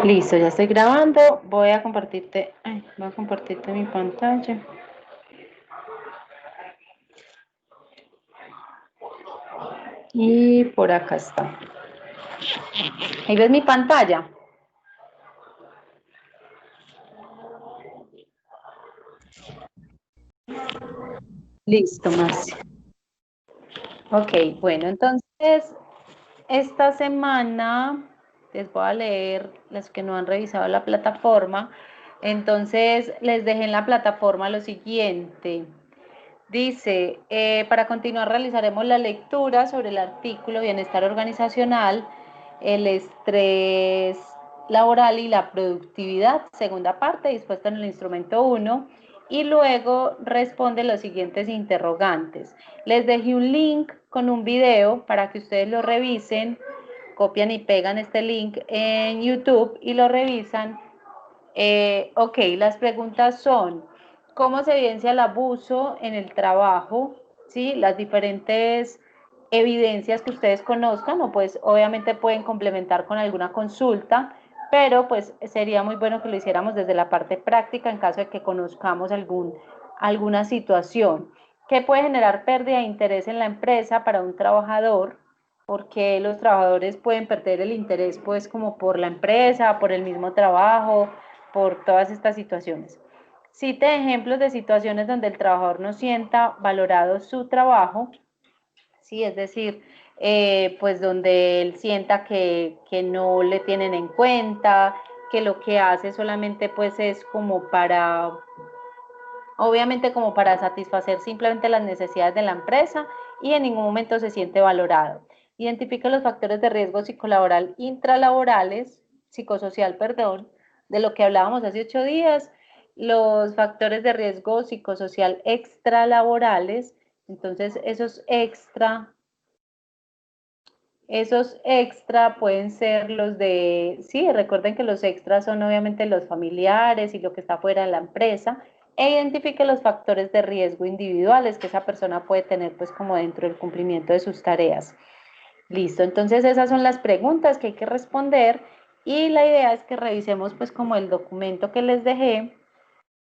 Listo, ya estoy grabando. Voy a compartirte mi pantalla. Y por acá está. Ahí ves mi pantalla. Listo, Marcia. Ok, bueno, entonces esta semana les voy a leer las que no han revisado la plataforma. Entonces les dejé en la plataforma lo siguiente. Dice, para continuar realizaremos la lectura sobre el artículo Bienestar Organizacional, el estrés laboral y la productividad, segunda parte, dispuesta en el instrumento 1, y luego responde los siguientes interrogantes. Les dejé un link con un video para que ustedes lo revisen, copian y pegan este link en YouTube y lo revisan. Ok, las preguntas son, ¿cómo se evidencia el abuso en el trabajo? ¿Sí? Las diferentes evidencias que ustedes conozcan, o pues obviamente pueden complementar con alguna consulta, pero pues sería muy bueno que lo hiciéramos desde la parte práctica en caso de que conozcamos alguna situación. ¿Qué puede generar pérdida de interés en la empresa para un trabajador? Porque los trabajadores pueden perder el interés pues como por la empresa, por el mismo trabajo, por todas estas situaciones. Cite ejemplos de situaciones donde el trabajador no sienta valorado su trabajo, ¿sí? Es decir, pues donde él sienta que no le tienen en cuenta, que lo que hace solamente pues es como para, obviamente como para satisfacer simplemente las necesidades de la empresa y en ningún momento se siente valorado. Identifica los factores de riesgo psicolaboral intralaborales, psicosocial, perdón, de lo que hablábamos hace 8 días, los factores de riesgo psicosocial extralaborales, entonces esos extra pueden ser los de, sí, recuerden que los extras son obviamente los familiares y lo que está fuera de la empresa, e identifique los factores de riesgo individuales que esa persona puede tener pues como dentro del cumplimiento de sus tareas. Listo, entonces esas son las preguntas que hay que responder y la idea es que revisemos pues como el documento que les dejé,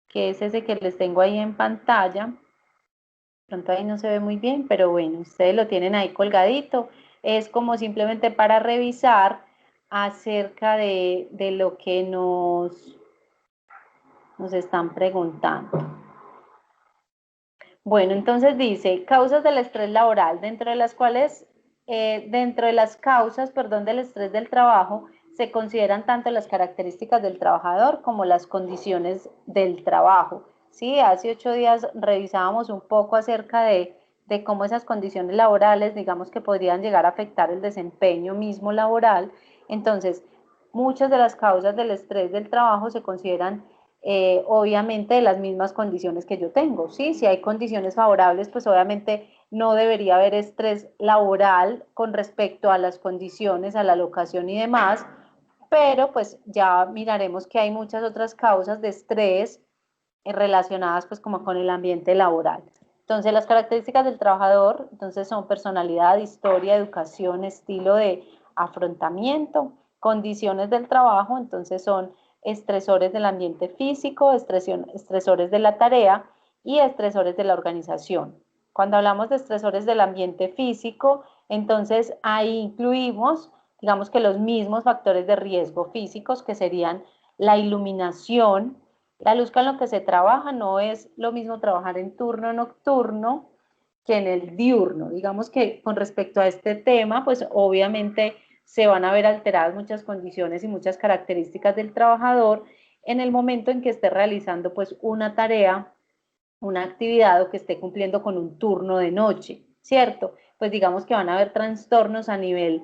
que es ese que les tengo ahí en pantalla. Pronto ahí no se ve muy bien, pero bueno, ustedes lo tienen ahí colgadito. Es como simplemente para revisar acerca de lo que nos están preguntando. Bueno, entonces dice, causas del estrés laboral, dentro de las causas, perdón, del estrés del trabajo, se consideran tanto las características del trabajador como las condiciones del trabajo. Sí, hace 8 días revisábamos un poco acerca de cómo esas condiciones laborales, digamos que podrían llegar a afectar el desempeño mismo laboral. Entonces, muchas de las causas del estrés del trabajo se consideran obviamente de las mismas condiciones que yo tengo, ¿sí? Si hay condiciones favorables, pues obviamente no debería haber estrés laboral con respecto a las condiciones, a la locación y demás, pero pues ya miraremos que hay muchas otras causas de estrés relacionadas pues como con el ambiente laboral. Entonces las características del trabajador, entonces son personalidad, historia, educación, estilo de afrontamiento, condiciones del trabajo, entonces son estresores del ambiente físico, estresores de la tarea y estresores de la organización. Cuando hablamos de estresores del ambiente físico, entonces ahí incluimos, digamos que los mismos factores de riesgo físicos que serían la iluminación, la luz con la que se trabaja no es lo mismo trabajar en turno nocturno que en el diurno. Digamos que con respecto a este tema, pues obviamente se van a ver alteradas muchas condiciones y muchas características del trabajador en el momento en que esté realizando pues una tarea, una actividad o que esté cumpliendo con un turno de noche, ¿cierto? Pues digamos que van a haber trastornos a nivel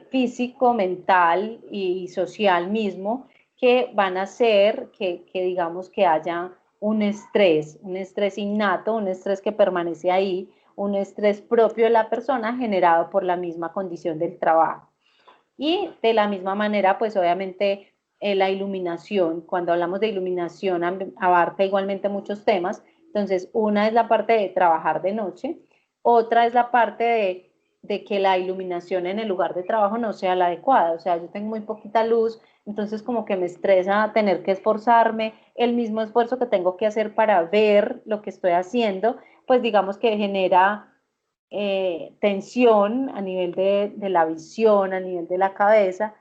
físico, mental y social mismo que van a hacer que digamos que haya un estrés innato, un estrés que permanece ahí, un estrés propio de la persona generado por la misma condición del trabajo. Y de la misma manera, pues obviamente la iluminación, cuando hablamos de iluminación abarca igualmente muchos temas, entonces una es la parte de trabajar de noche, otra es la parte de que la iluminación en el lugar de trabajo no sea la adecuada, o sea, yo tengo muy poquita luz, entonces como que me estresa tener que esforzarme, el mismo esfuerzo que tengo que hacer para ver lo que estoy haciendo, pues digamos que genera tensión a nivel de la visión, a nivel de la cabeza.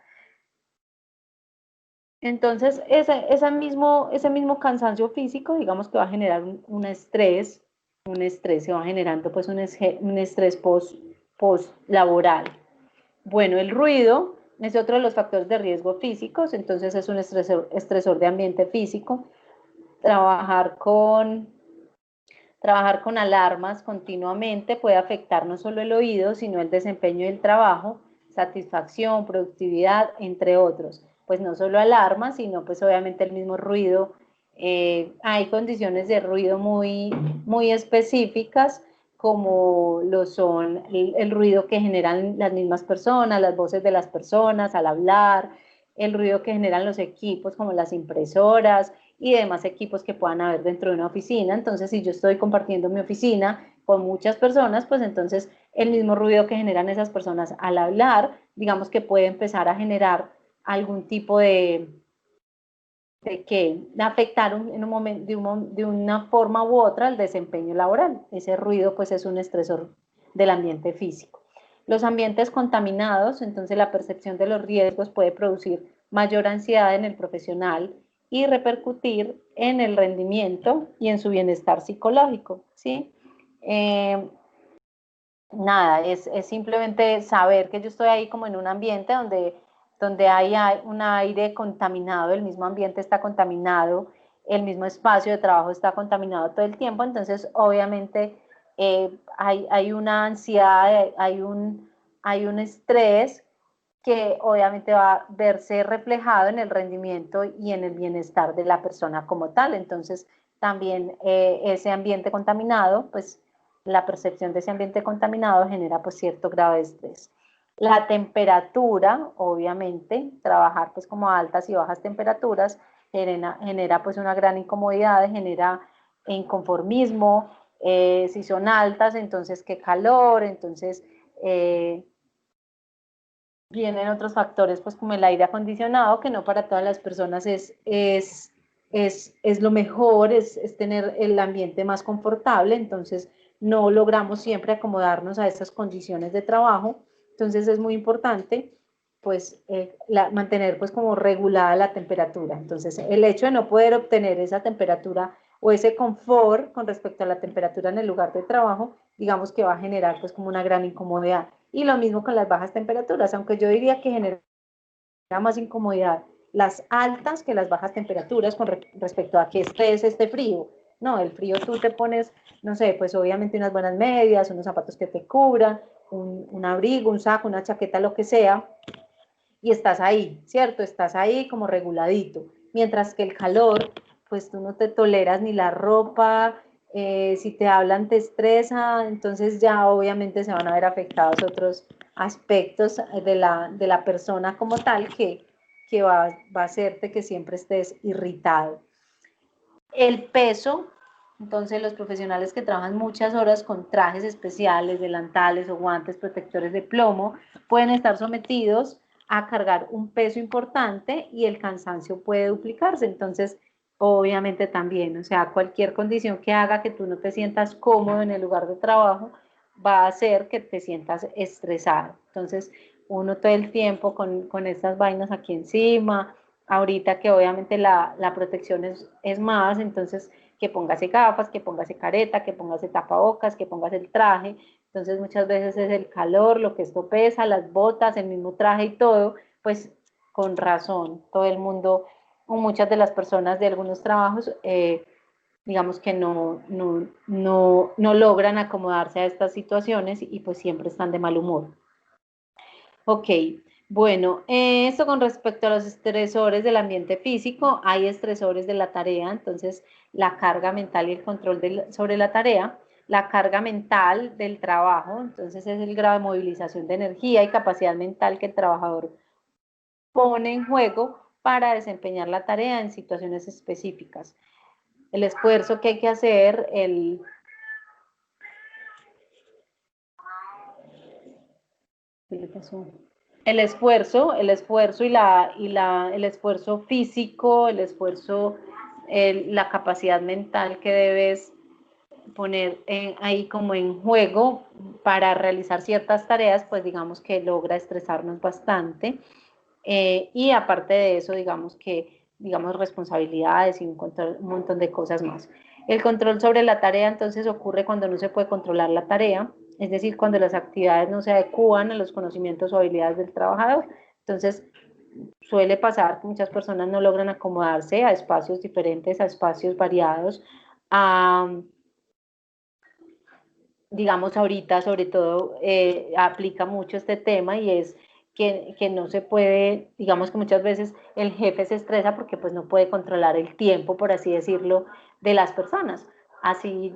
Entonces, ese mismo cansancio físico, digamos que va a generar un estrés, se va generando pues un estrés post laboral. Bueno, el ruido es otro de los factores de riesgo físicos, entonces es un estresor de ambiente físico. Trabajar con, trabajar con alarmas continuamente puede afectar no solo el oído, sino el desempeño del trabajo, satisfacción, productividad, entre otros. Pues no solo alarmas, sino pues obviamente el mismo ruido. Hay condiciones de ruido muy específicas, como lo son el ruido que generan las mismas personas, las voces de las personas al hablar, el ruido que generan los equipos como las impresoras y demás equipos que puedan haber dentro de una oficina. Entonces, si yo estoy compartiendo mi oficina con muchas personas, pues entonces el mismo ruido que generan esas personas al hablar, digamos que puede empezar a generar algún tipo de que afectar en un momento, de una forma u otra el desempeño laboral. Ese ruido pues es un estresor del ambiente físico. Los ambientes contaminados, entonces la percepción de los riesgos puede producir mayor ansiedad en el profesional y repercutir en el rendimiento y en su bienestar psicológico, ¿sí? Nada, es simplemente saber que yo estoy ahí como en un ambiente donde hay un aire contaminado, el mismo ambiente está contaminado, el mismo espacio de trabajo está contaminado todo el tiempo, entonces obviamente hay una ansiedad, hay un estrés que obviamente va a verse reflejado en el rendimiento y en el bienestar de la persona como tal. Entonces, también ese ambiente contaminado, pues la percepción de ese ambiente contaminado genera pues cierto grado de estrés. La temperatura, obviamente, trabajar pues como a altas y bajas temperaturas genera pues una gran incomodidad, genera inconformismo, si son altas, entonces qué calor, entonces vienen otros factores, pues como el aire acondicionado, que no para todas las personas es lo mejor, es tener el ambiente más confortable, entonces no logramos siempre acomodarnos a esas condiciones de trabajo, entonces es muy importante pues mantener pues como regulada la temperatura, entonces el hecho de no poder obtener esa temperatura o ese confort con respecto a la temperatura en el lugar de trabajo, digamos que va a generar pues como una gran incomodidad. Y lo mismo con las bajas temperaturas, aunque yo diría que genera más incomodidad las altas que las bajas temperaturas con respecto a que esté frío. No, el frío tú te pones, no sé, pues obviamente unas buenas medias, unos zapatos que te cubran, un abrigo, un saco, una chaqueta, lo que sea, y estás ahí, ¿cierto? Estás ahí como reguladito. Mientras que el calor, pues tú no te toleras ni la ropa, si te hablan te estresa, entonces ya obviamente se van a ver afectados otros aspectos de la persona como tal que va a hacerte que siempre estés irritado. El peso, entonces los profesionales que trabajan muchas horas con trajes especiales, delantales o guantes protectores de plomo, pueden estar sometidos a cargar un peso importante y el cansancio puede duplicarse. Entonces, obviamente también, o sea, cualquier condición que haga que tú no te sientas cómodo en el lugar de trabajo va a hacer que te sientas estresado. Entonces, uno todo el tiempo con estas vainas aquí encima, ahorita que obviamente la protección es más, entonces que póngase gafas, que póngase careta, que póngase tapabocas, que póngase el traje, entonces muchas veces es el calor, lo que esto pesa, las botas, el mismo traje y todo, pues con razón, todo el mundo, o muchas de las personas de algunos trabajos, digamos que no logran acomodarse a estas situaciones y pues siempre están de mal humor. Ok, bueno, esto con respecto a los estresores del ambiente físico, hay estresores de la tarea, entonces la carga mental y el control sobre la tarea, la carga mental del trabajo, entonces es el grado de movilización de energía y capacidad mental que el trabajador pone en juego para desempeñar la tarea en situaciones específicas. El esfuerzo que hay que hacer, ¿Qué le pasó? El esfuerzo el esfuerzo físico, el esfuerzo, la capacidad mental que debes poner ahí como en juego para realizar ciertas tareas, pues digamos que logra estresarnos bastante. Y aparte de eso, digamos responsabilidades y un montón de cosas más. El control sobre la tarea entonces ocurre cuando no se puede controlar la tarea, es decir, cuando las actividades no se adecúan a los conocimientos o habilidades del trabajador. Entonces, suele pasar que muchas personas no logran acomodarse a espacios diferentes, a espacios variados, a, digamos, ahorita sobre todo aplica mucho este tema y es que no se puede, digamos que muchas veces el jefe se estresa porque pues no puede controlar el tiempo, por así decirlo, de las personas. Así,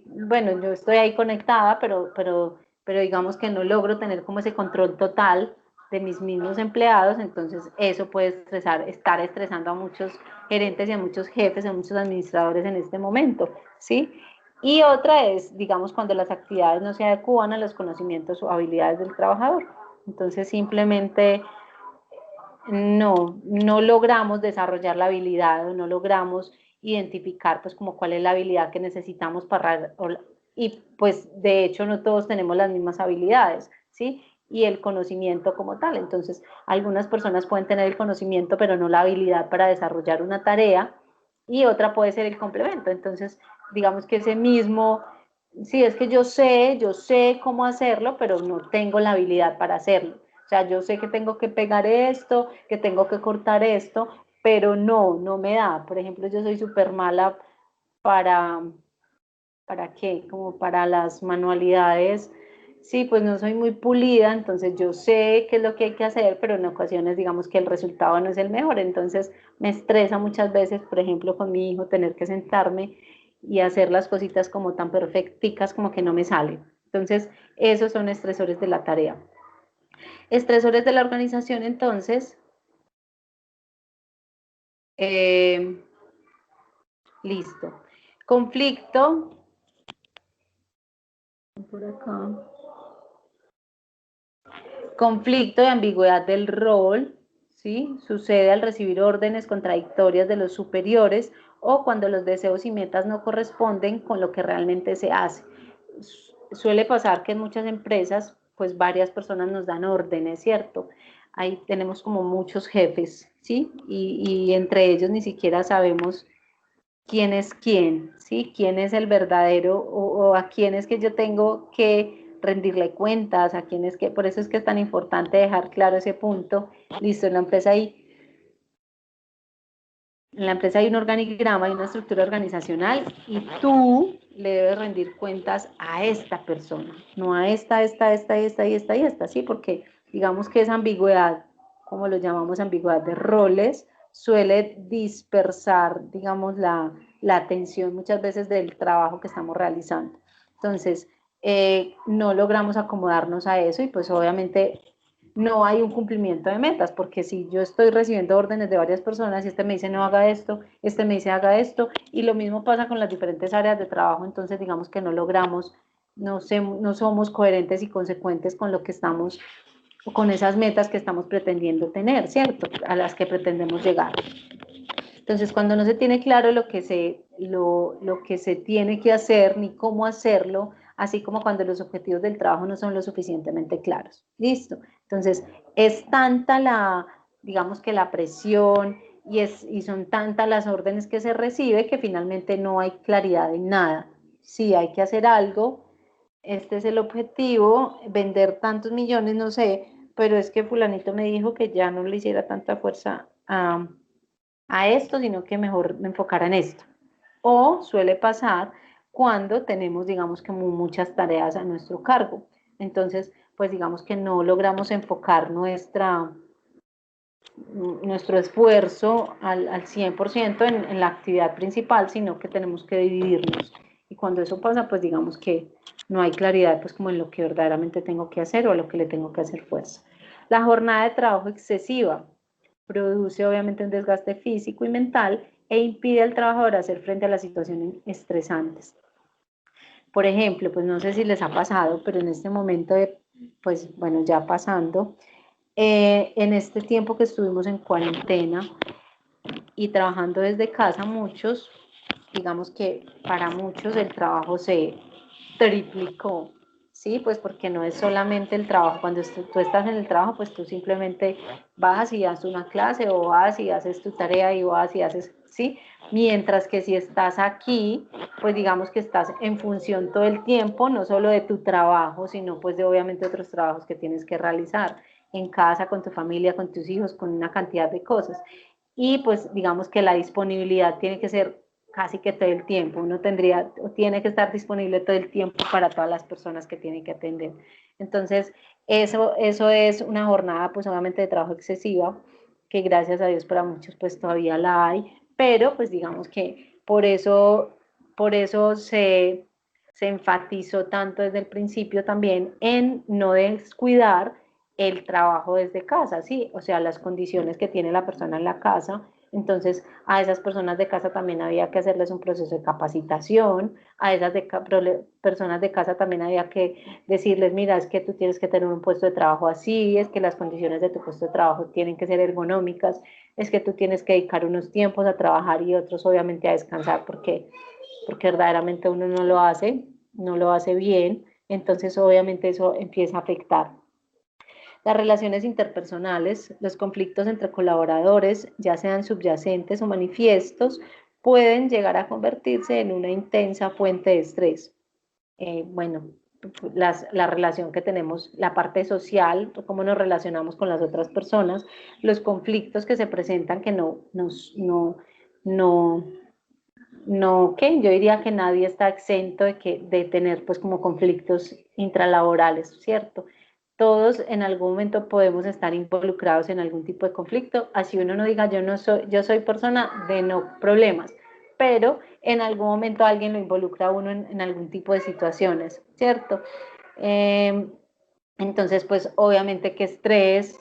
bueno, yo estoy ahí conectada, pero digamos que no logro tener como ese control total de mis mismos empleados, entonces eso puede estar estresando a muchos gerentes y a muchos jefes, a muchos administradores en este momento, ¿sí? Y otra es, digamos, cuando las actividades no se adecuan a los conocimientos o habilidades del trabajador. Entonces, simplemente no logramos desarrollar la habilidad o no logramos identificar, pues, como cuál es la habilidad que necesitamos y, pues, de hecho, no todos tenemos las mismas habilidades, ¿sí? Y el conocimiento como tal. Entonces, algunas personas pueden tener el conocimiento, pero no la habilidad para desarrollar una tarea, y otra puede ser el complemento. Entonces, digamos que ese mismo, sí, es que yo sé cómo hacerlo, pero no tengo la habilidad para hacerlo. O sea, yo sé que tengo que pegar esto, que tengo que cortar esto, pero no me da. Por ejemplo, yo soy súper mala para, ¿para qué? Como para las manualidades. Sí, pues no soy muy pulida, entonces yo sé qué es lo que hay que hacer, pero en ocasiones digamos que el resultado no es el mejor, entonces me estresa muchas veces, por ejemplo, con mi hijo, tener que sentarme y hacer las cositas como tan perfecticas como que no me salen. Entonces, esos son estresores de la tarea. Estresores de la organización, entonces, eh, listo. Conflicto, por acá. Conflicto y ambigüedad del rol, ¿sí? Sucede al recibir órdenes contradictorias de los superiores o cuando los deseos y metas no corresponden con lo que realmente se hace. Suele pasar que en muchas empresas, pues varias personas nos dan órdenes, ¿cierto? Ahí tenemos como muchos jefes, ¿sí? Y entre ellos ni siquiera sabemos quién es quién, ¿sí? Quién es el verdadero o a quién es que yo tengo que rendirle cuentas, a quién es que, por eso es que es tan importante dejar claro ese punto. Listo, en la empresa hay un organigrama, hay una estructura organizacional y tú le debes rendir cuentas a esta persona, no a esta, ¿sí? Porque digamos que esa ambigüedad, como lo llamamos ambigüedad de roles, suele dispersar, digamos, la atención muchas veces del trabajo que estamos realizando. Entonces, no logramos acomodarnos a eso y pues obviamente no hay un cumplimiento de metas, porque si yo estoy recibiendo órdenes de varias personas y este me dice no haga esto, este me dice haga esto, y lo mismo pasa con las diferentes áreas de trabajo, entonces digamos que no logramos, no somos coherentes y consecuentes con lo que estamos, con esas metas que estamos pretendiendo tener, ¿cierto? A las que pretendemos llegar. Entonces, cuando no se tiene claro lo que se tiene que hacer ni cómo hacerlo, así como cuando los objetivos del trabajo no son lo suficientemente claros. Listo. Entonces, es tanta digamos que la presión y son tantas las órdenes que se recibe que finalmente no hay claridad en nada. Sí, hay que hacer algo, este es el objetivo, vender tantos millones, no sé, pero es que fulanito me dijo que ya no le hiciera tanta fuerza a esto, sino que mejor me enfocara en esto. O suele pasar cuando tenemos, digamos, como muchas tareas a nuestro cargo. Entonces, pues digamos que no logramos enfocar nuestro esfuerzo al 100% en la actividad principal, sino que tenemos que dividirnos. Y cuando eso pasa, pues digamos que no hay claridad pues como en lo que verdaderamente tengo que hacer o a lo que le tengo que hacer fuerza. La jornada de trabajo excesiva produce obviamente un desgaste físico y mental e impide al trabajador hacer frente a las situaciones estresantes. Por ejemplo, pues no sé si les ha pasado, pero en este momento pues bueno, ya pasando, en este tiempo que estuvimos en cuarentena y trabajando desde casa, muchos, digamos que para muchos el trabajo se triplicó, ¿sí? Pues porque no es solamente el trabajo, cuando tú estás en el trabajo, pues tú simplemente vas y haces una clase o vas y haces tu tarea y vas y haces, ¿sí? Mientras que si estás aquí, pues digamos que estás en función todo el tiempo, no solo de tu trabajo, sino pues de obviamente otros trabajos que tienes que realizar en casa, con tu familia, con tus hijos, con una cantidad de cosas. Y pues digamos que la disponibilidad tiene que ser casi que todo el tiempo. Uno tendría o tiene que estar disponible todo el tiempo para todas las personas que tiene que atender. Entonces, eso es una jornada pues obviamente de trabajo excesiva, que gracias a Dios para muchos pues todavía la hay, pero pues digamos que por eso se enfatizó tanto desde el principio también en no descuidar el trabajo desde casa, ¿sí? O sea, las condiciones que tiene la persona en la casa. Entonces, a esas personas de casa también había que hacerles un proceso de capacitación, a esas personas de casa también había que decirles, mira, es que tú tienes que tener un puesto de trabajo así, es que las condiciones de tu puesto de trabajo tienen que ser ergonómicas, es que tú tienes que dedicar unos tiempos a trabajar y otros obviamente a descansar porque verdaderamente uno no lo hace bien, entonces obviamente eso empieza a afectar. Las relaciones interpersonales, los conflictos entre colaboradores, ya sean subyacentes o manifiestos, pueden llegar a convertirse en una intensa fuente de estrés. Bueno, la relación que tenemos, la parte social, cómo nos relacionamos con las otras personas, los conflictos que se presentan que no, no, que yo diría que nadie está exento de tener pues como conflictos intralaborales, ¿cierto? Todos en algún momento podemos estar involucrados en algún tipo de conflicto, así uno no diga yo soy persona de no problemas, pero en algún momento alguien lo involucra a uno en algún tipo de situaciones, ¿cierto? Eh, entonces, pues obviamente que estrés,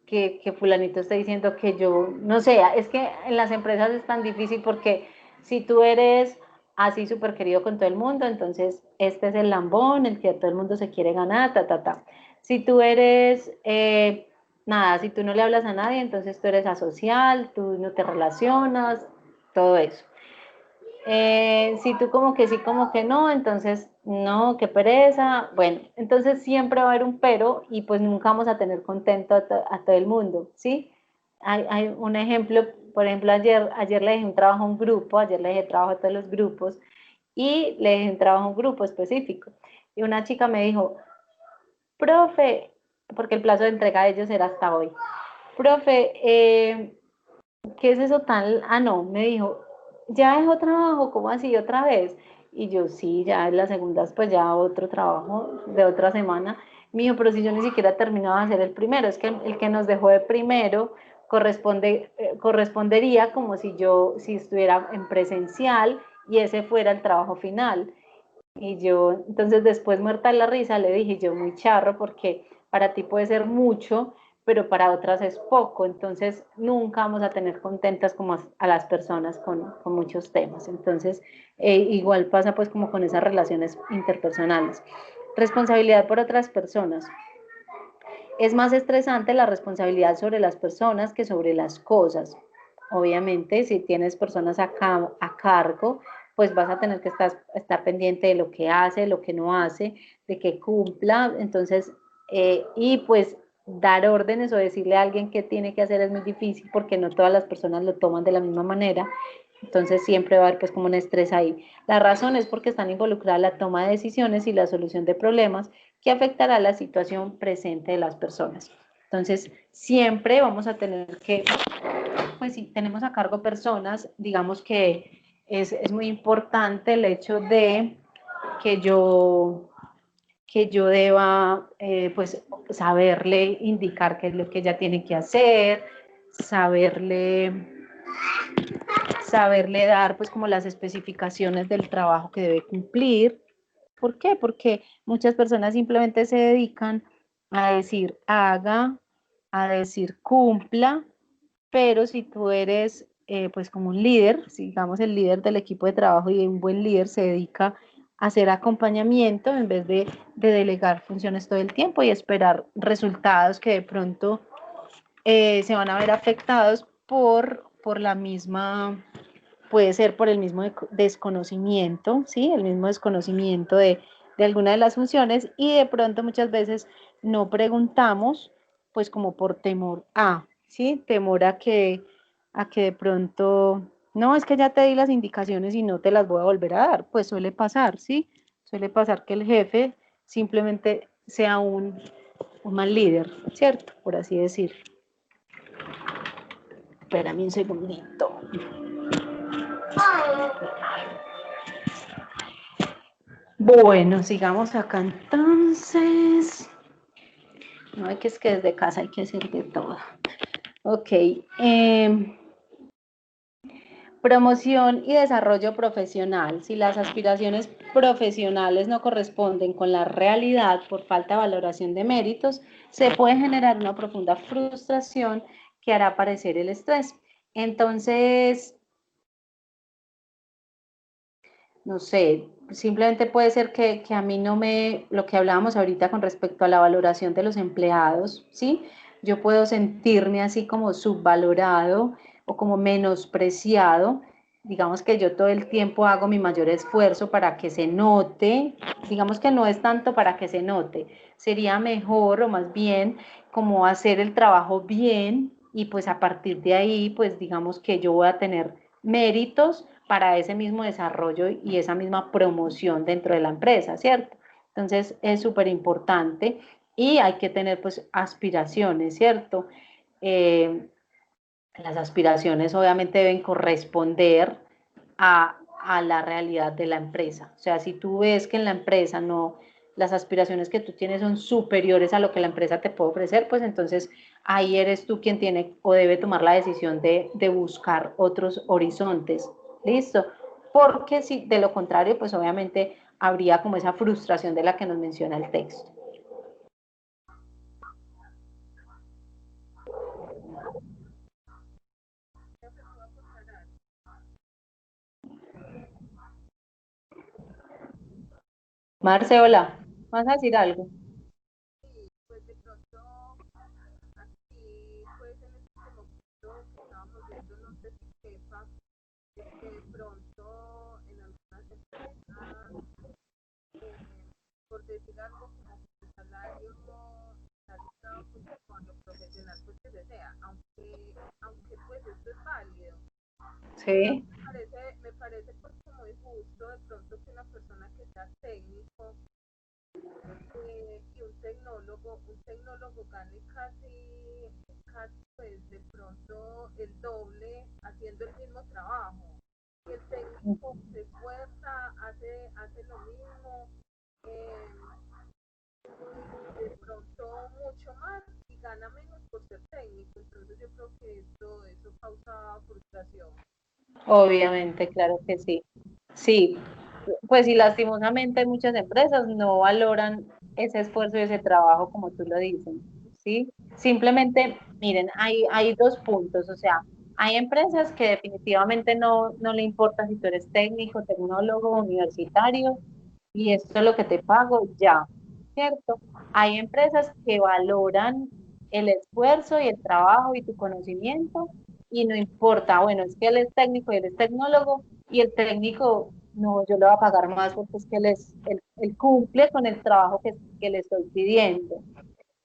que fulanito esté diciendo que yo, no sé, es que en las empresas es tan difícil porque si tú eres así súper querido con todo el mundo, entonces este es el lambón, el que todo el mundo se quiere ganar, ta, ta, ta. Si tú eres, nada, si tú no le hablas a nadie, entonces tú eres asocial, tú no te relacionas, todo eso. Si tú como que sí, como que no, entonces no, qué pereza. Bueno, entonces siempre va a haber un pero y pues nunca vamos a tener contento a todo el mundo, ¿sí? Hay un ejemplo, por ejemplo, ayer le dejé un trabajo a un grupo, ayer le dejé trabajo a todos los grupos y le dejé un trabajo a un grupo específico. Y una chica me dijo, profe, porque el plazo de entrega de ellos era hasta hoy, profe, ¿qué es eso tan? Ah, no, me dijo, ya dejó trabajo, ¿cómo así otra vez? Y yo, sí, ya en las segundas, pues ya otro trabajo de otra semana. Me dijo, pero si yo ni siquiera terminaba de hacer el primero, es que el que nos dejó de primero correspondería como si estuviera en presencial y ese fuera el trabajo final. Y yo, entonces después muerta la risa, le dije yo muy charro porque para ti puede ser mucho, pero para otras es poco, entonces nunca vamos a tener contentas como a las personas con muchos temas. Entonces, igual pasa pues como con esas relaciones interpersonales. Responsabilidad por otras personas. Es más estresante la responsabilidad sobre las personas que sobre las cosas. Obviamente, si tienes personas a cargo, pues vas a tener que estar pendiente de lo que hace, lo que no hace, de que cumpla. Entonces, y pues dar órdenes o decirle a alguien qué tiene que hacer es muy difícil porque no todas las personas lo toman de la misma manera. Entonces siempre va a haber pues como un estrés ahí. La razón es porque están involucradas la toma de decisiones y la solución de problemas que afectará la situación presente de las personas. Entonces, siempre vamos a tener que, pues si tenemos a cargo personas, digamos que es muy importante el hecho de que que yo deba, pues, saberle indicar qué es lo que ella tiene que hacer, saberle, saberle dar, pues, como las especificaciones del trabajo que debe cumplir. ¿Por qué? Porque muchas personas simplemente se dedican a decir haga, a decir cumpla, pero si tú eres pues como un líder, si digamos el líder del equipo de trabajo y un buen líder se dedica hacer acompañamiento en vez de delegar funciones todo el tiempo y esperar resultados que de pronto se van a ver afectados por la misma, puede ser por el mismo desconocimiento, ¿sí? El mismo desconocimiento de alguna de las funciones y de pronto muchas veces no preguntamos, pues como por temor a, ¿sí? Temor a que de pronto, no, es que ya te di las indicaciones y no te las voy a volver a dar, pues suele pasar, ¿sí? Suele pasar que el jefe simplemente sea un mal líder, ¿cierto? Por así decirlo. Espérame un segundito. Bueno, sigamos acá entonces. No, es que desde casa hay que hacer de todo. Ok. Promoción y desarrollo profesional. Si las aspiraciones profesionales no corresponden con la realidad por falta de valoración de méritos, se puede generar una profunda frustración que hará aparecer el estrés. Entonces, no sé, simplemente puede ser que a mí no me, lo que hablábamos ahorita con respecto a la valoración de los empleados, ¿sí? Yo puedo sentirme así como subvalorado o como menospreciado. Digamos que yo todo el tiempo hago mi mayor esfuerzo para que se note, digamos que no es tanto para que se note, sería mejor o más bien como hacer el trabajo bien y pues a partir de ahí pues digamos que yo voy a tener méritos para ese mismo desarrollo y esa misma promoción dentro de la empresa, ¿cierto? Entonces es súper importante y hay que tener pues aspiraciones, ¿cierto? Las aspiraciones obviamente deben corresponder a la realidad de la empresa. O sea, si tú ves que en la empresa no, las aspiraciones que tú tienes son superiores a lo que la empresa te puede ofrecer, pues entonces ahí eres tú quien tiene o debe tomar la decisión de buscar otros horizontes. ¿Listo? Porque si de lo contrario, pues obviamente habría como esa frustración de la que nos menciona el texto. Marce, hola, ¿vas a decir algo? Sí. Obviamente, claro que sí. Sí, pues y lastimosamente muchas empresas no valoran ese esfuerzo y ese trabajo como tú lo dices, ¿sí? Simplemente, miren, hay dos puntos, o sea, hay empresas que definitivamente no le importa si tú eres técnico, tecnólogo, universitario, y esto es lo que te pago, ya, ¿cierto? Hay empresas que valoran el esfuerzo y el trabajo y tu conocimiento, y no importa, bueno, es que él es técnico y él es tecnólogo, y el técnico, no, yo le voy a pagar más porque es que él cumple con el trabajo que le estoy pidiendo.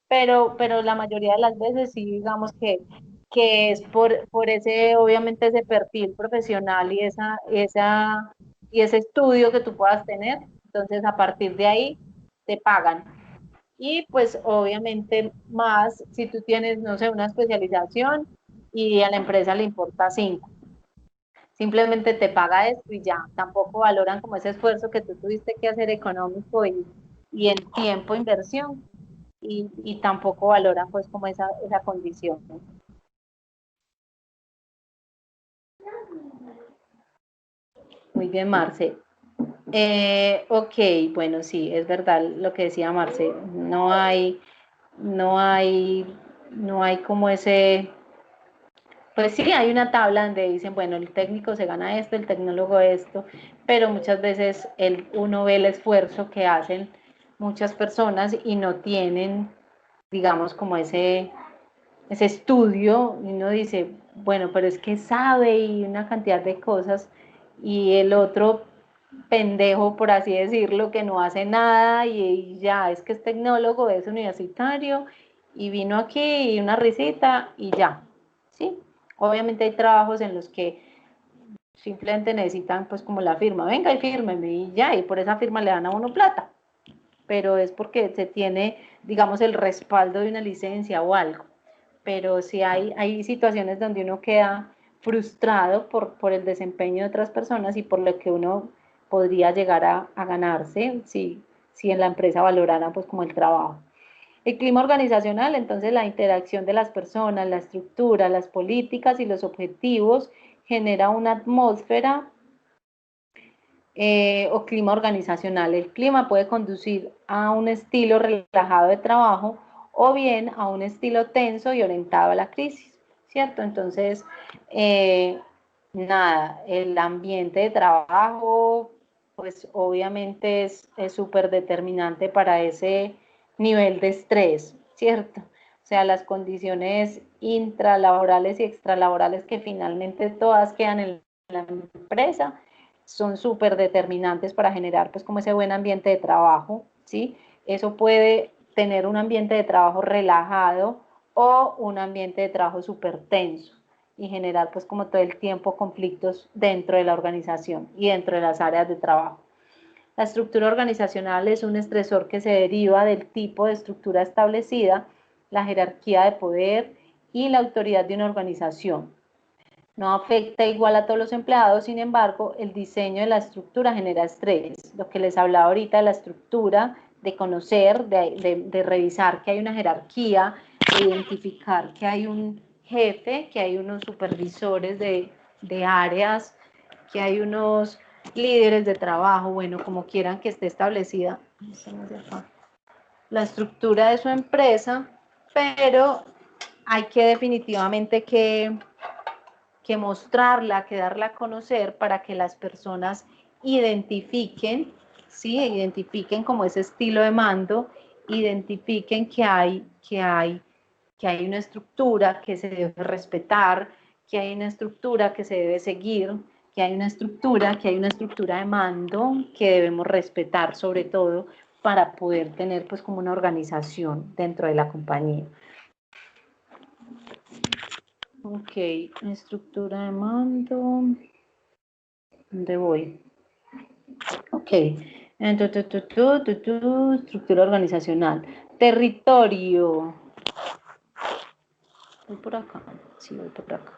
Pero la mayoría de las veces sí, digamos que es por ese, obviamente, ese perfil profesional y y ese estudio que tú puedas tener. Entonces, a partir de ahí, te pagan. Y pues, obviamente, más si tú tienes, no sé, una especialización y a la empresa le importa cinco. Simplemente te paga esto y ya. Tampoco valoran como ese esfuerzo que tú tuviste que hacer económico y en tiempo, inversión y tampoco valoran pues como esa condición. Muy bien, Marce. Ok, bueno, sí, es verdad lo que decía Marce, no hay, no hay como Pues sí, hay una tabla donde dicen, bueno, el técnico se gana esto, el tecnólogo esto, pero muchas veces uno ve el esfuerzo que hacen muchas personas y no tienen, digamos, como ese estudio, y uno dice, bueno, pero es que sabe y una cantidad de cosas, y el otro pendejo, por así decirlo, que no hace nada y ya, es que es tecnólogo, es universitario, y vino aquí y una risita y ya, ¿sí? Obviamente hay trabajos en los que simplemente necesitan pues como la firma, venga y fírmeme y ya, y por esa firma le dan a uno plata, pero es porque se tiene, digamos, el respaldo de una licencia o algo. Pero sí hay situaciones donde uno queda frustrado por el desempeño de otras personas y por lo que uno podría llegar a ganarse si en la empresa valoraran pues como el trabajo. El clima organizacional, entonces la interacción de las personas, la estructura, las políticas y los objetivos genera una atmósfera o clima organizacional. El clima puede conducir a un estilo relajado de trabajo o bien a un estilo tenso y orientado a la crisis, ¿cierto? Entonces, nada, el ambiente de trabajo, pues obviamente es súper determinante para ese nivel de estrés, ¿cierto? O sea, las condiciones intralaborales y extralaborales que finalmente todas quedan en la empresa son súper determinantes para generar pues como ese buen ambiente de trabajo, ¿sí? Eso puede tener un ambiente de trabajo relajado o un ambiente de trabajo súper tenso y generar pues como todo el tiempo conflictos dentro de la organización y dentro de las áreas de trabajo. La estructura organizacional es un estresor que se deriva del tipo de estructura establecida, la jerarquía de poder y la autoridad de una organización. No afecta igual a todos los empleados, sin embargo, el diseño de la estructura genera estrés. Lo que les hablaba ahorita de la estructura, de conocer, de revisar que hay una jerarquía, de identificar que hay un jefe, que hay unos supervisores de áreas, que hay unos líderes de trabajo, bueno, como quieran que esté establecida la estructura de su empresa, pero hay que definitivamente que mostrarla, que darla a conocer para que las personas identifiquen, ¿sí? Identifiquen como ese estilo de mando, identifiquen que hay una estructura que se debe respetar, que hay una estructura que se debe seguir, que hay una estructura de mando que debemos respetar sobre todo para poder tener pues como una organización dentro de la compañía. Ok, estructura de mando. ¿Dónde voy? Ok. Estructura organizacional. Territorio. Voy por acá. Sí, voy por acá.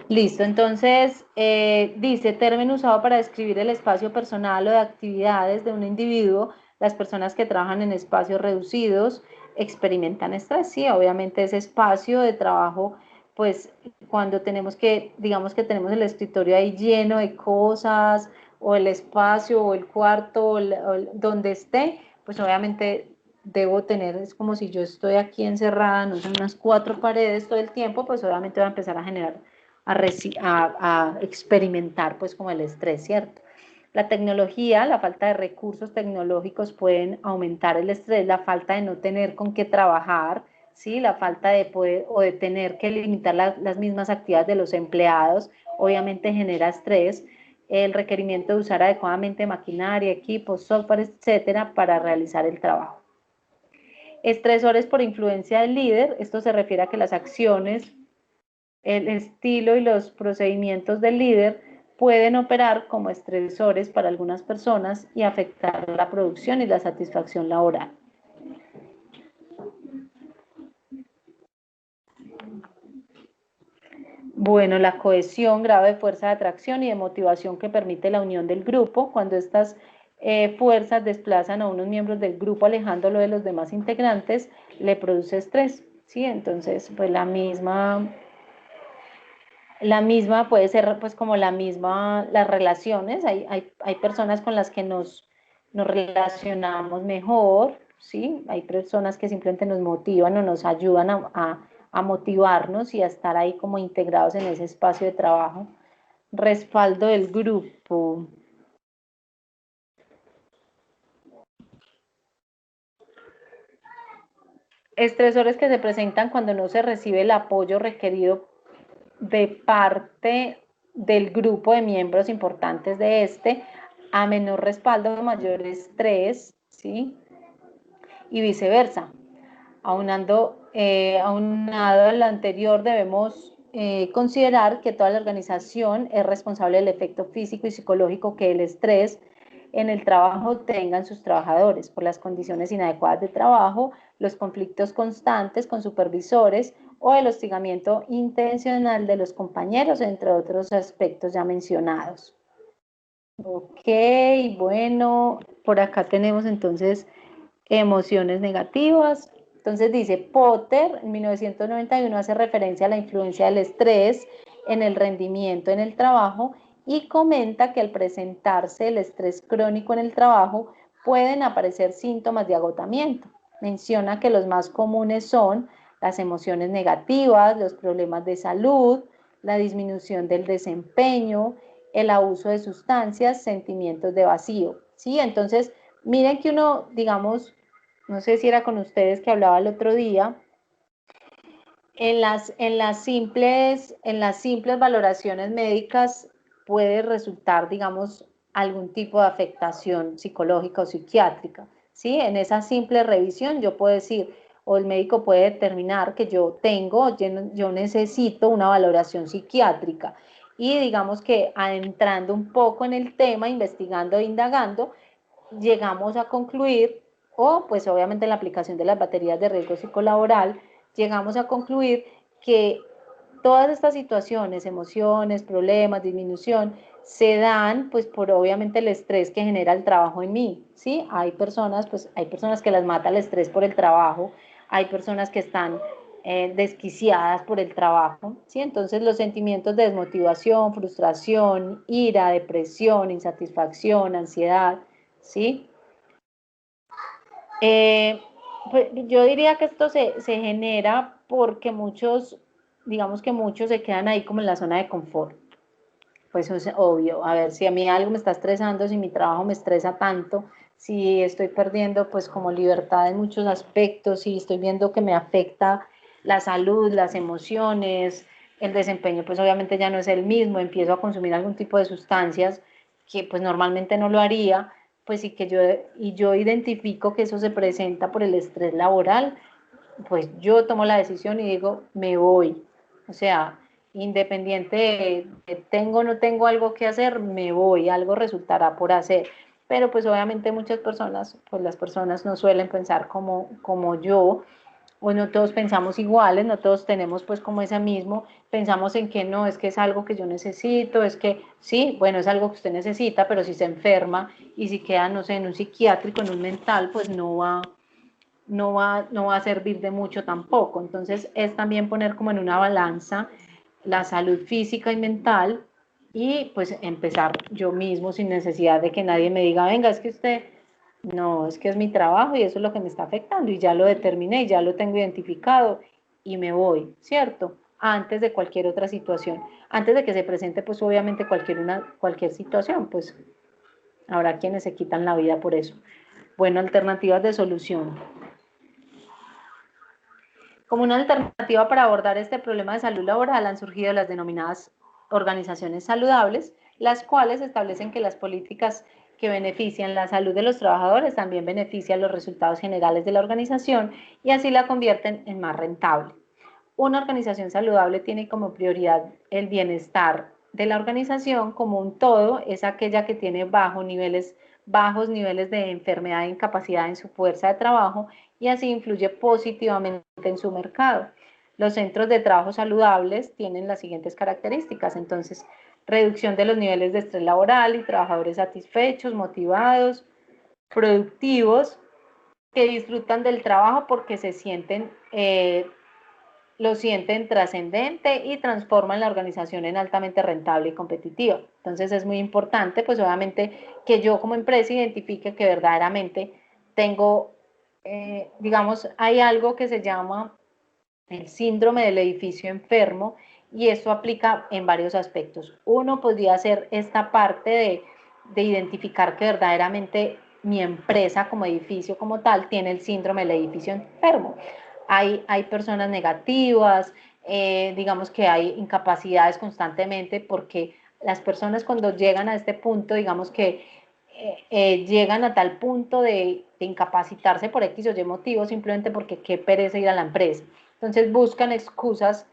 Listo, entonces dice término usado para describir el espacio personal o de actividades de un individuo. Las personas que trabajan en espacios reducidos experimentan estrés. Sí, obviamente ese espacio de trabajo, pues cuando tenemos que, digamos que tenemos el escritorio ahí lleno de cosas, o el espacio, o el cuarto, donde esté, pues obviamente debo tener, es como si yo estoy aquí encerrada, no sé, unas 4 paredes todo el tiempo, pues obviamente va a empezar a generar a experimentar pues como el estrés, ¿cierto? La tecnología, la falta de recursos tecnológicos pueden aumentar el estrés, la falta de no tener con qué trabajar, ¿sí? La falta de poder o de tener que limitar las mismas actividades de los empleados, obviamente genera estrés, el requerimiento de usar adecuadamente maquinaria, equipos, software, etcétera, para realizar el trabajo. Estresores por influencia del líder, esto se refiere a que las acciones, el estilo y los procedimientos del líder pueden operar como estresores para algunas personas y afectar la producción y la satisfacción laboral. Bueno, la cohesión, grado de fuerza de atracción y de motivación que permite la unión del grupo, cuando estas fuerzas desplazan a unos miembros del grupo alejándolo de los demás integrantes, le produce estrés, ¿sí? Entonces, pues la misma puede ser pues como la misma, las relaciones, hay personas con las que nos relacionamos mejor, ¿sí? Hay personas que simplemente nos motivan o nos ayudan a motivarnos y a estar ahí como integrados en ese espacio de trabajo. Respaldo del grupo. Estresores que se presentan cuando no se recibe el apoyo requerido de parte del grupo de miembros importantes de este, a menor respaldo, mayor estrés, ¿sí? Y viceversa. Aunado a lo anterior, debemos considerar que toda la organización es responsable del efecto físico y psicológico que el estrés en el trabajo tengan sus trabajadores por las condiciones inadecuadas de trabajo, los conflictos constantes con supervisores o el hostigamiento intencional de los compañeros, entre otros aspectos ya mencionados. Ok, bueno, por acá tenemos entonces emociones negativas. Entonces dice, Potter en 1991 hace referencia a la influencia del estrés en el rendimiento en el trabajo y comenta que al presentarse el estrés crónico en el trabajo pueden aparecer síntomas de agotamiento. Menciona que los más comunes son las emociones negativas, los problemas de salud, la disminución del desempeño, el abuso de sustancias, sentimientos de vacío. ¿Sí? Entonces, miren que uno, digamos, no sé si era con ustedes que hablaba el otro día, en las simples valoraciones médicas puede resultar, digamos, algún tipo de afectación psicológica o psiquiátrica, ¿sí? En esa simple revisión yo puedo decir, o el médico puede determinar que yo necesito una valoración psiquiátrica. Y digamos que adentrando un poco en el tema, investigando e indagando, llegamos a concluir, o pues obviamente en la aplicación de las baterías de riesgo psicolaboral, llegamos a concluir que todas estas situaciones, emociones, problemas, disminución, se dan pues por obviamente el estrés que genera el trabajo en mí, ¿sí? Hay personas que las mata el estrés por el trabajo, hay personas que están desquiciadas por el trabajo, ¿sí? Entonces los sentimientos de desmotivación, frustración, ira, depresión, insatisfacción, ansiedad, ¿sí? Eh, pues yo diría que esto se genera porque muchos, digamos que muchos se quedan ahí como en la zona de confort. Pues es obvio, a ver, si a mí algo me está estresando, si mi trabajo me estresa tanto, si estoy perdiendo pues como libertad en muchos aspectos, si estoy viendo que me afecta la salud, las emociones, el desempeño pues obviamente ya no es el mismo, empiezo a consumir algún tipo de sustancias que pues normalmente no lo haría, pues yo identifico que eso se presenta por el estrés laboral, pues yo tomo la decisión y digo, me voy. O sea, independiente de tengo o no tengo algo que hacer, me voy, algo resultará por hacer. Pero pues obviamente muchas personas, pues las personas no suelen pensar como yo, o no todos pensamos iguales, no todos tenemos pues como ese mismo, pensamos en que no, es que es algo que yo necesito, es que sí, bueno, es algo que usted necesita, pero si se enferma y si queda, no sé, en un psiquiátrico, en un mental, pues no va a servir de mucho tampoco. Entonces es también poner como en una balanza la salud física y mental y pues empezar yo mismo sin necesidad de que nadie me diga, venga, es que usted, no, es que es mi trabajo y eso es lo que me está afectando y ya lo determiné, y ya lo tengo identificado y me voy, ¿cierto? Antes de cualquier otra situación, antes de que se presente pues obviamente cualquier situación, pues habrá quienes se quitan la vida por eso. Bueno, alternativas de solución. Como una alternativa para abordar este problema de salud laboral han surgido las denominadas organizaciones saludables, las cuales establecen que las políticas que benefician la salud de los trabajadores también benefician los resultados generales de la organización y así la convierten en más rentable. Una organización saludable tiene como prioridad el bienestar de la organización como un todo, es aquella que tiene bajos niveles de enfermedad e incapacidad en su fuerza de trabajo y así influye positivamente en su mercado. Los centros de trabajo saludables tienen las siguientes características, entonces, reducción de los niveles de estrés laboral y trabajadores satisfechos, motivados, productivos, que disfrutan del trabajo porque lo sienten trascendente y transforman la organización en altamente rentable y competitiva. Entonces es muy importante, pues obviamente, que yo como empresa identifique que verdaderamente tengo, digamos, hay algo que se llama el síndrome del edificio enfermo, y esto aplica en varios aspectos. Uno podría ser esta parte de identificar que verdaderamente mi empresa como edificio como tal tiene el síndrome del edificio enfermo. Hay personas negativas, digamos que hay incapacidades constantemente porque las personas cuando llegan a este punto, digamos que llegan a tal punto de incapacitarse por X o Y motivo simplemente porque qué pereza ir a la empresa. Entonces buscan excusas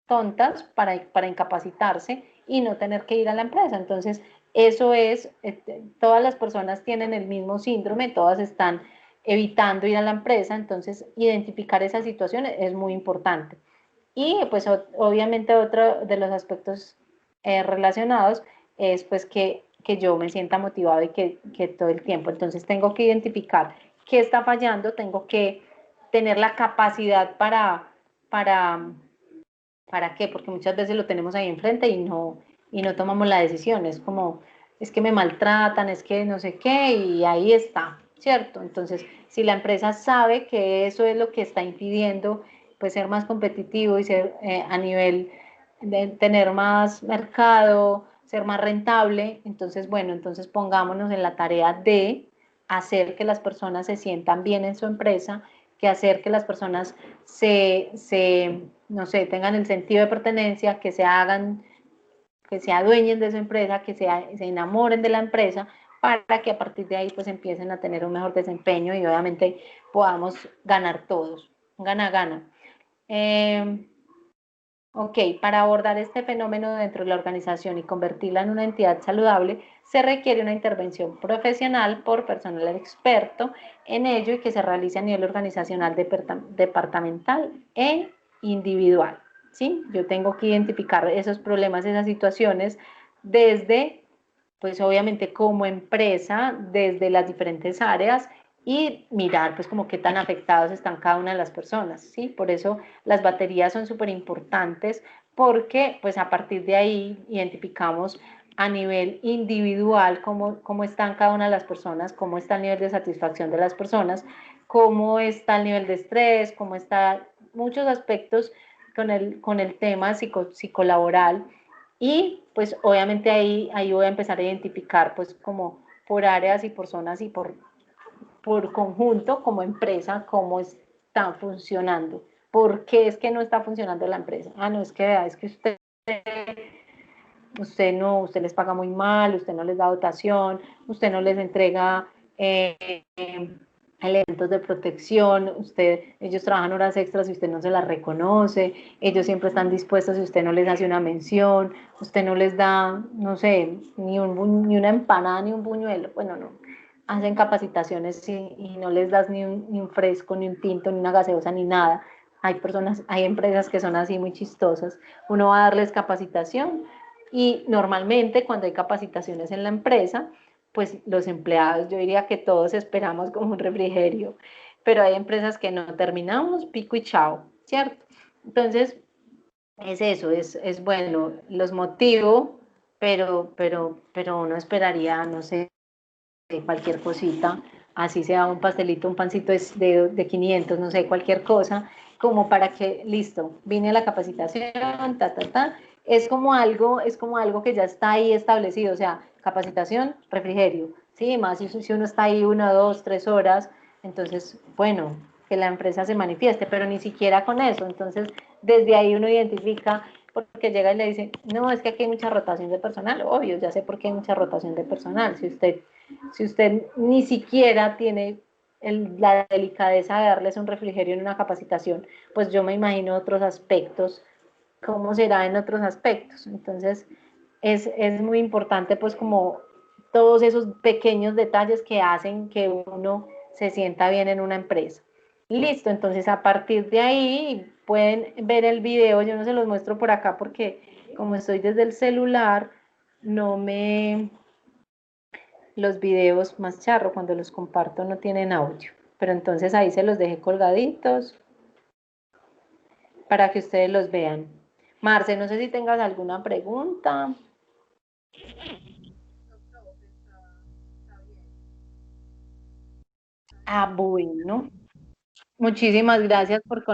tontas para incapacitarse y no tener que ir a la empresa. Entonces, eso es, todas las personas tienen el mismo síndrome, todas están evitando ir a la empresa, entonces identificar esa situación es muy importante. Y pues obviamente otro de los aspectos relacionados es pues que yo me sienta motivado y que todo el tiempo. Entonces tengo que identificar qué está fallando, tengo que tener la capacidad para, ¿para qué? Porque muchas veces lo tenemos ahí enfrente y no tomamos la decisión. Es como, es que me maltratan, es que no sé qué, y ahí está, ¿cierto? Entonces, si la empresa sabe que eso es lo que está impidiendo, pues ser más competitivo y ser a nivel de tener más mercado, ser más rentable, entonces, bueno, entonces pongámonos en la tarea de hacer que las personas se sientan bien en su empresa, que hacer que las personas no sé, tengan el sentido de pertenencia, que se hagan, que se adueñen de su empresa, se enamoren de la empresa, para que a partir de ahí pues empiecen a tener un mejor desempeño y obviamente podamos ganar todos, gana-gana. Ok, para abordar este fenómeno dentro de la organización y convertirla en una entidad saludable, se requiere una intervención profesional por personal experto en ello y que se realice a nivel organizacional, departamental e individual. ¿Sí? Yo tengo que identificar esos problemas, esas situaciones desde, pues obviamente como empresa, desde las diferentes áreas y mirar pues como qué tan afectados están cada una de las personas, ¿sí? Por eso las baterías son súper importantes porque pues a partir de ahí identificamos a nivel individual cómo están cada una de las personas, cómo está el nivel de satisfacción de las personas, cómo está el nivel de estrés, cómo está muchos aspectos con el tema psicolaboral y pues obviamente ahí voy a empezar a identificar pues como por áreas y por zonas y por conjunto como empresa cómo están funcionando. ¿Por qué es que no está funcionando la empresa? Ah, no, es que vea, es que usted les paga muy mal, usted no les da dotación, usted no les entrega elementos de protección, ellos trabajan horas extras y usted no se las reconoce, ellos siempre están dispuestos y usted no les hace una mención, usted no les da, no sé, ni una empanada ni un buñuelo, bueno, no, hacen capacitaciones y no les das ni un fresco, ni un tinto, ni una gaseosa, ni nada. Hay empresas que son así muy chistosas. Uno va a darles capacitación y normalmente cuando hay capacitaciones en la empresa, pues los empleados, yo diría que todos esperamos como un refrigerio, pero hay empresas que no terminamos, pico y chao, ¿cierto? Entonces, es eso, es bueno, los motivo, pero uno esperaría, no sé, cualquier cosita, así sea un pastelito, un pancito de 500, no sé, cualquier cosa, como para que, listo, vine a la capacitación, es como algo que ya está ahí establecido, o sea, capacitación, refrigerio, sí, más si uno está ahí 1, 2, 3 horas, entonces, bueno, que la empresa se manifieste, pero ni siquiera con eso, entonces, desde ahí uno identifica porque llega y le dice, no, es que aquí hay mucha rotación de personal, obvio, ya sé por qué hay mucha rotación de personal, si usted ni siquiera tiene la delicadeza de darles un refrigerio en una capacitación, pues yo me imagino otros aspectos, cómo será en otros aspectos. Entonces, es muy importante pues como todos esos pequeños detalles que hacen que uno se sienta bien en una empresa. Listo, entonces a partir de ahí pueden ver el video, yo no se los muestro por acá porque como estoy desde el celular, no me, los videos más charro cuando los comparto no tienen audio, pero entonces ahí se los dejé colgaditos para que ustedes los vean. Marce, no sé si tengas alguna pregunta. Ah, bueno. Muchísimas gracias por conectar.